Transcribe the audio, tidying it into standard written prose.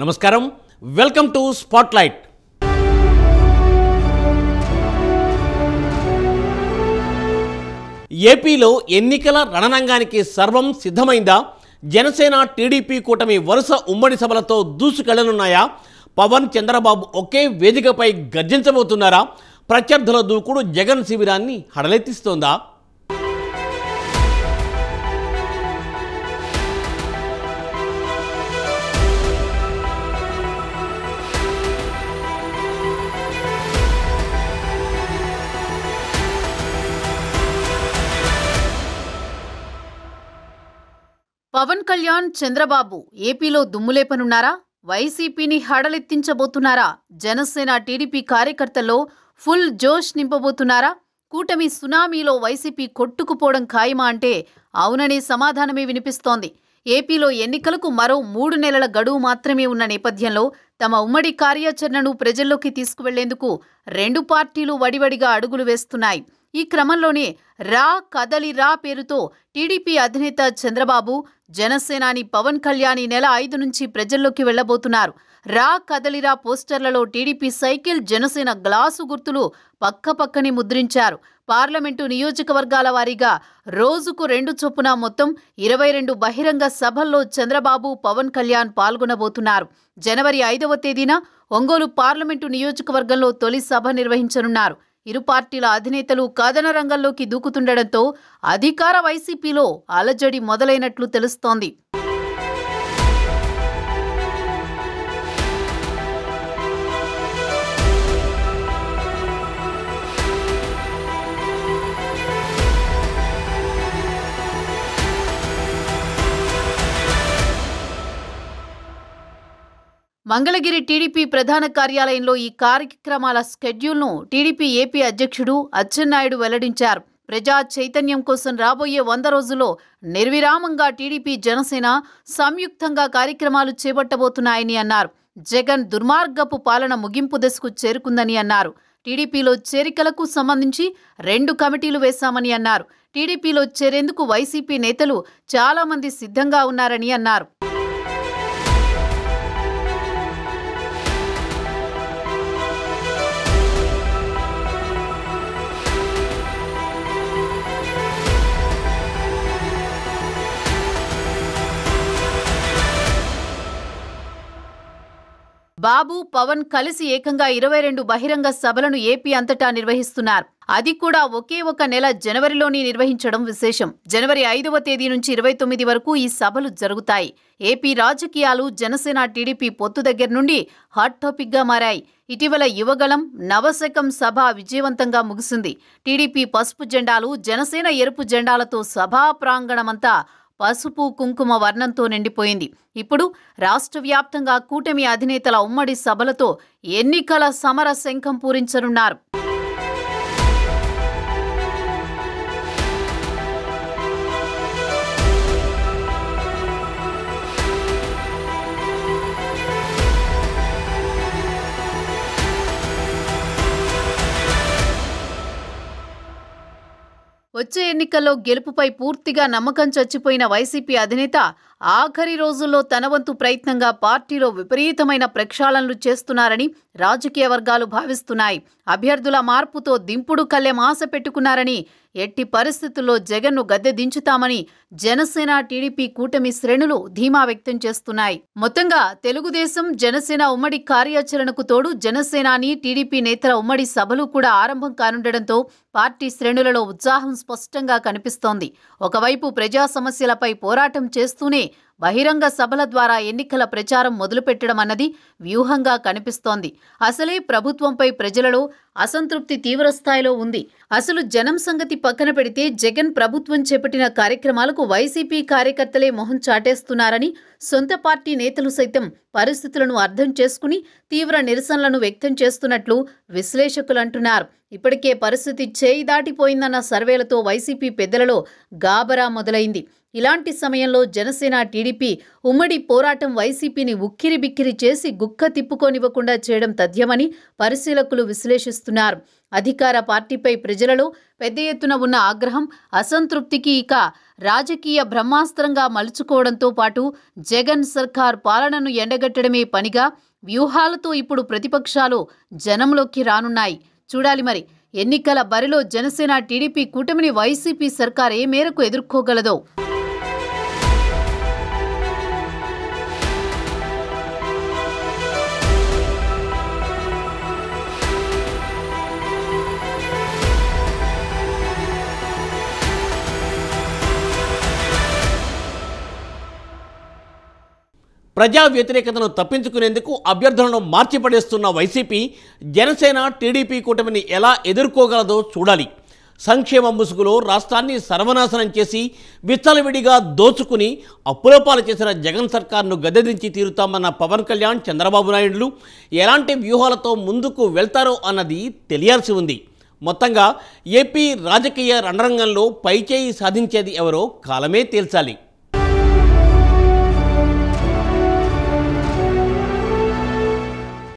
నమస్కారం, welcome to spotlight. ఏపీలో ఎన్నికల రణరంగానికి సర్వం సిద్ధమైందా? జనసేన టీడీపీ కూటమి వరుస ఉమ్మడి సభలతో దూసుకెళ్లనున్నాయా? పవన్ చంద్రబాబు ఒకే వేదికపై గర్జించబోతున్నారా? ప్రత్యర్థుల దూకుడు జగన్ శిబిరాన్ని హడలెత్తిస్తోందా? పవన్ కళ్యాణ్, చంద్రబాబు ఏపీలో దుమ్ములేపనున్నారా? వైసీపీని హడలెత్తించబోతున్నారా? జనసేన టీడీపీ కార్యకర్తల్లో ఫుల్ జోష్ నింపబోతున్నారా? కూటమి సునామీలో వైసీపీ కొట్టుకుపోవడం ఖాయమా అంటే అవుననే సమాధానమే వినిపిస్తోంది. ఏపీలో ఎన్నికలకు మరో 3 నెలల గడువు మాత్రమే ఉన్న నేపథ్యంలో తమ ఉమ్మడి కార్యాచరణను ప్రజల్లోకి తీసుకువెళ్లేందుకు రెండు పార్టీలు వడివడిగా అడుగులు వేస్తున్నాయి. ఈ క్రమంలోనే రా కదలి రా పేరుతో టీడీపీ అధినేత చంద్రబాబు, జనసేనాని పవన్ కళ్యాణ్ ఈ నెల 5 నుంచి ప్రజల్లోకి వెళ్లబోతున్నారు. రా కదలిరా పోస్టర్లలో టీడీపీ సైకిల్, జనసేన గ్లాసు గుర్తులు పక్కపక్కనే ముద్రించారు. పార్లమెంటు నియోజకవర్గాల వారీగా రోజుకు 2 చొప్పున మొత్తం 22 బహిరంగ సభల్లో చంద్రబాబు, పవన్ కళ్యాణ్ పాల్గొనబోతున్నారు. జనవరి 5వ తేదీన ఒంగోలు పార్లమెంటు నియోజకవర్గంలో తొలి సభ నిర్వహించనున్నారు. ఇరు పార్టీల అధినేతలు కథన రంగంలోకి దూకుతుండటంతో అధికార వైసీపీలో అలజడి మొదలైనట్లు తెలుస్తోంది. మంగళగిరి టీడీపీ ప్రధాన కార్యాలయంలో ఈ కార్యక్రమాల స్కెడ్యూల్ను టీడీపీ ఏపీ అధ్యక్షుడు అచ్చెన్నాయుడు వెల్లడించారు. ప్రజా చైతన్యం కోసం రాబోయే 100 రోజుల్లో నిర్విరామంగా టీడీపీ, జనసేన సంయుక్తంగా కార్యక్రమాలు చేపట్టబోతున్నాయని అన్నారు. జగన్ దుర్మార్గపు పాలన ముగింపు దశకు చేరుకుందని అన్నారు. టీడీపీలో చేరికలకు సంబంధించి 2 కమిటీలు వేశామని అన్నారు. టీడీపీలో చేరేందుకు వైసీపీ నేతలు చాలా మంది సిద్ధంగా ఉన్నారని అన్నారు. బాబు, పవన్ కలిసి ఏకంగా 22 బహిరంగ సభలను ఏపీ అంతటా నిర్వహిస్తున్నారు. అది కూడా ఒకే ఒక నెల జనవరిలోని నిర్వహించడం విశేషం. జనవరి 5వ తేదీ నుంచి 29 వరకు ఈ సభలు జరుగుతాయి. ఏపీ రాజకీయాలు జనసేన టీడీపీ పొత్తు దగ్గర నుండి హాట్ టాపిక్ గా మారాయి. ఇటీవల యువగళం నవశకం సభ విజయవంతంగా ముగిసింది. టీడీపీ పసుపు జెండాలు, జనసేన ఎరుపు జెండాలతో సభా ప్రాంగణమంతా పసుపు కుంకుమ వర్ణంతో నిండిపోయింది. ఇప్పుడు రాష్ట్ర వ్యాప్తంగా కూటమి అధినేతల ఉమ్మడి సభలతో ఎన్నికల సమర శంఖం పూరించనున్నారు. వచ్చే ఎన్నికల్లో గెలుపుపై పూర్తిగా నమ్మకం చచ్చిపోయిన వైసీపీ అధినేత ఆఖరి రోజుల్లో తన వంతు ప్రయత్నంగా పార్టీలో విపరీతమైన ప్రక్షాళనలు చేస్తున్నారని రాజకీయ వర్గాలు భావిస్తున్నాయి. అభ్యర్థుల మార్పుతో దింపుడు కళ్ళెం ఆశ పెట్టుకున్నారని, ఎట్టి పరిస్థితుల్లో జగన్ను గద్దె దించుతామని జనసేన టీడీపీ కూటమి శ్రేణులు ధీమా వ్యక్తం చేస్తున్నాయి. మొత్తంగా తెలుగుదేశం, జనసేన ఉమ్మడి కార్యాచరణకు తోడు జనసేనాని టీడీపీ నేతల ఉమ్మడి సభలు కూడా ఆరంభం కానుండటంతో పార్టీ శ్రేణులలో ఉత్సాహం స్పష్టంగా కనిపిస్తోంది. ఒకవైపు ప్రజా సమస్యలపై పోరాటం చేస్తూనే బహిరంగ సభల ద్వారా ఎన్నికల ప్రచారం మొదలుపెట్టడం అన్నది వ్యూహంగా కనిపిస్తోంది. అసలే ప్రభుత్వంపై ప్రజలలో అసంతృప్తి తీవ్రస్థాయిలో ఉంది. అసలు జనం సంగతి పక్కన పెడితే జగన్ ప్రభుత్వం చేపట్టిన కార్యక్రమాలకు వైసీపీ కార్యకర్తలే మొహం చాటేస్తున్నారని సొంత పార్టీ నేతలు సైతం పరిస్థితులను అర్థం చేసుకుని తీవ్ర నిరసనలను వ్యక్తం చేస్తున్నట్లు విశ్లేషకులు అంటున్నారు. ఇప్పటికే పరిస్థితి చేయి దాటిపోయిందన్న సర్వేలతో వైసీపీ పెద్దలలో గాబరా మొదలైంది. ఇలాంటి సమయంలో జనసేన టీడీపీ ఉమ్మడి పోరాటం వైసీపీని ఉక్కిరిబిక్కిరి చేసి గుక్క తిప్పుకోనివ్వకుండా చేయడం తథ్యమని పరిశీలకులు విశ్లేషిస్తున్నారు. అధికార పార్టీపై ప్రజలలో పెద్ద ఎత్తున ఉన్న ఆగ్రహం, అసంతృప్తికి ఇక రాజకీయ బ్రహ్మాస్త్రంగా మలుచుకోవడంతో పాటు జగన్ సర్కార్ పాలనను ఎండగట్టడమే పనిగా వ్యూహాలతో ఇప్పుడు ప్రతిపక్షాలు జనంలోకి రానున్నాయి. చూడాలి మరి ఎన్నికల బరిలో జనసేన టీడీపీ కూటమిని వైసీపీ సర్కార్ ఏ మేరకు ఎదుర్కోగలదో. ప్రజా వ్యతిరేకతను తప్పించుకునేందుకు అభ్యర్థులను మార్చిపడేస్తున్న వైసీపీ జనసేన టీడీపీ కూటమిని ఎలా ఎదుర్కోగలదో చూడాలి. సంక్షేమ ముసుగులో రాష్ట్రాన్ని సర్వనాశనం చేసి విచ్చలవిడిగా దోచుకుని అప్పులపాలు చేసిన జగన్ సర్కార్ను గద్దెదించి తీరుతామన్న పవన్ కళ్యాణ్, చంద్రబాబు నాయుడులు ఎలాంటి వ్యూహాలతో ముందుకు వెళ్తారో అన్నది తెలియాల్సి ఉంది. మొత్తంగా ఏపీ రాజకీయ రణరంగంలో పైచేయి సాధించేది ఎవరో కాలమే తేల్చాలి.